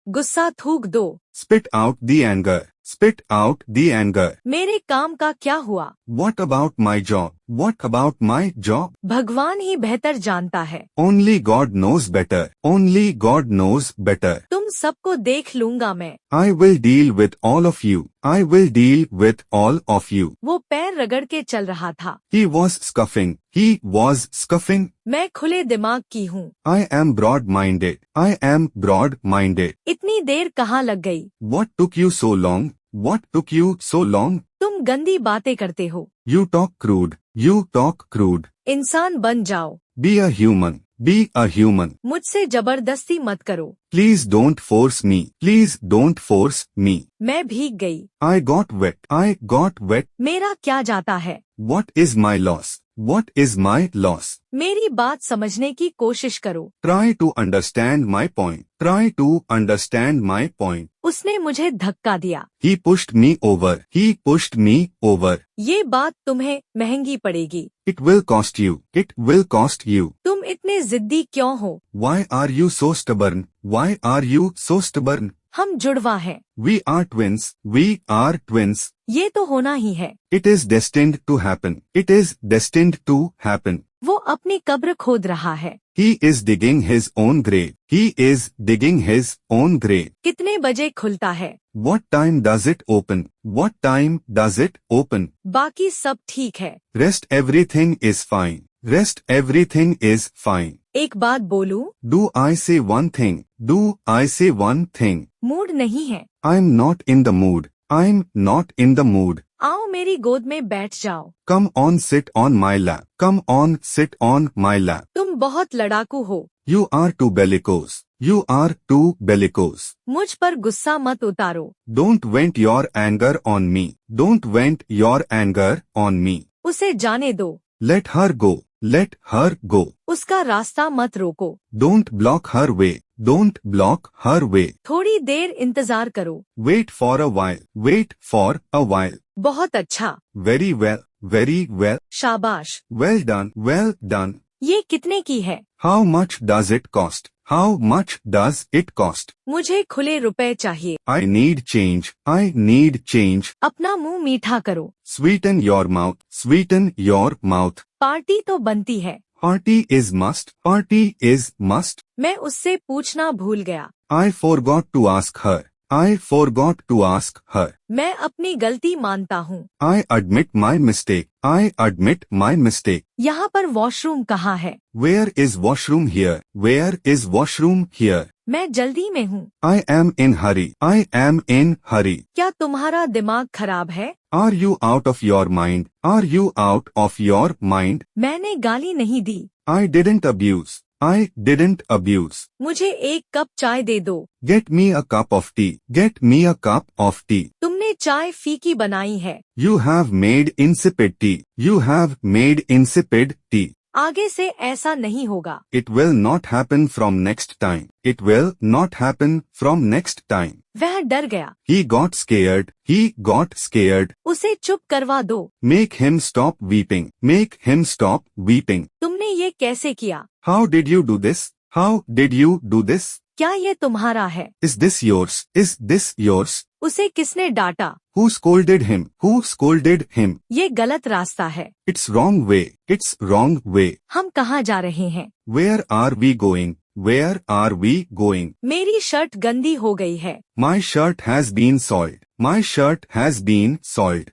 गुस्सा थूक दो। Spit out the anger. Spit out the anger. मेरे काम का क्या हुआ? What about my job? What about my job? भगवान ही बेहतर जानता है। Only God knows better. Only God knows better. तुम सबको देख लूंगा मैं। I will deal with all of you. I will deal with all of you. वो पैर रगड़ के चल रहा था। He was scuffing. He was scuffing. मैं खुले दिमाग की हूँ। I am broad-minded. I am broad-minded. इतनी देर कहाँ लग गई? What took you so long? What took you so long? तुम गंदी बातें करते हो। You talk crude. You talk crude. इंसान बन जाओ। Be a human. Be a human. मुझसे जबरदस्ती मत करो। Please don't force me. Please don't force me. मैं भीग गई। I got wet. I got wet. मेरा क्या जाता है? What is my loss? What is my loss? मेरी बात समझने की कोशिश करो। Try to understand my point. Try to understand my point. उसने मुझे धक्का दिया। He pushed me over. He pushed me over. ये बात तुम्हें महंगी पड़ेगी। It will cost you. It will cost you. तुम इतने जिद्दी क्यों हो? Why are you so stubborn? Why are you so stubborn? हम जुड़वा हैं। We are twins. We are twins. ये तो होना ही है। It is destined to happen. It is destined to happen. वो अपनी कब्र खोद रहा है। He is digging his own grave. He is digging his own grave. कितने बजे खुलता है? What time does it open? What time does it open? बाकी सब ठीक है। Rest everything is fine. Rest everything is fine. एक बात बोलूं? Do I say one thing? Do I say one thing? Mood नहीं है। I'm not in the mood. I'm not in the mood. आओ मेरी गोद में बैठ जाओ। Come on, sit on my lap. Come on, sit on my lap. तुम बहुत लड़ाकू हो। You are too bellicose. You are too bellicose. मुझ पर गुस्सा मत उतारो। Don't vent your anger on me. Don't vent your anger on me. उसे जाने दो। Let her go. Let her go. उसका रास्ता मत रोको। Don't block her way. Don't block her way. थोड़ी देर इंतजार करो। Wait for a while. Wait for a while. बहुत अच्छा। Very well. Very well. शाबाश। Well done. Well done. ये कितने की है? How much does it cost? How much does it cost? मुझे खुले रुपए चाहिए। I need change. I need change. अपना मुंह मीठा करो। Sweeten your mouth. Sweeten your mouth. Party तो बनती है। Party is must. Party is must. मैं उससे पूछना भूल गया। I forgot to ask her. I forgot to ask her. मैं अपनी गलती मानता हूँ। I admit my mistake. I admit my mistake. यहाँ पर वॉशरूम कहाँ है? Where is washroom here? Where is washroom here? मैं जल्दी में हूँ। I am in hurry. I am in hurry. क्या तुम्हारा दिमाग खराब है? Are you out of your mind? Are you out of your mind? मैंने गाली नहीं दी। I didn't abuse. I didn't abuse. मुझे एक कप चाय दे दो। Get me a cup of tea. Get me a cup of tea. तुमने चाय फीकी बनाई है। You have made insipid tea. You have made insipid tea. आगे से ऐसा नहीं होगा। It will not happen from next time. It will not happen from next time. वह डर गया। He got scared. He got scared. उसे चुप करवा दो। Make him stop weeping. Make him stop weeping. तुमने ये कैसे किया? How did you do this? How did you do this? क्या ये तुम्हारा है? Is this yours? Is this yours? उसे किसने डांटा? Who scolded him? Who scolded him? ये गलत रास्ता है। It's wrong way. It's wrong way. हम कहाँ जा रहे हैं? Where are we going? Where are we going? मेरी शर्ट गंदी हो गई है। My shirt has been soiled. My shirt has been soiled.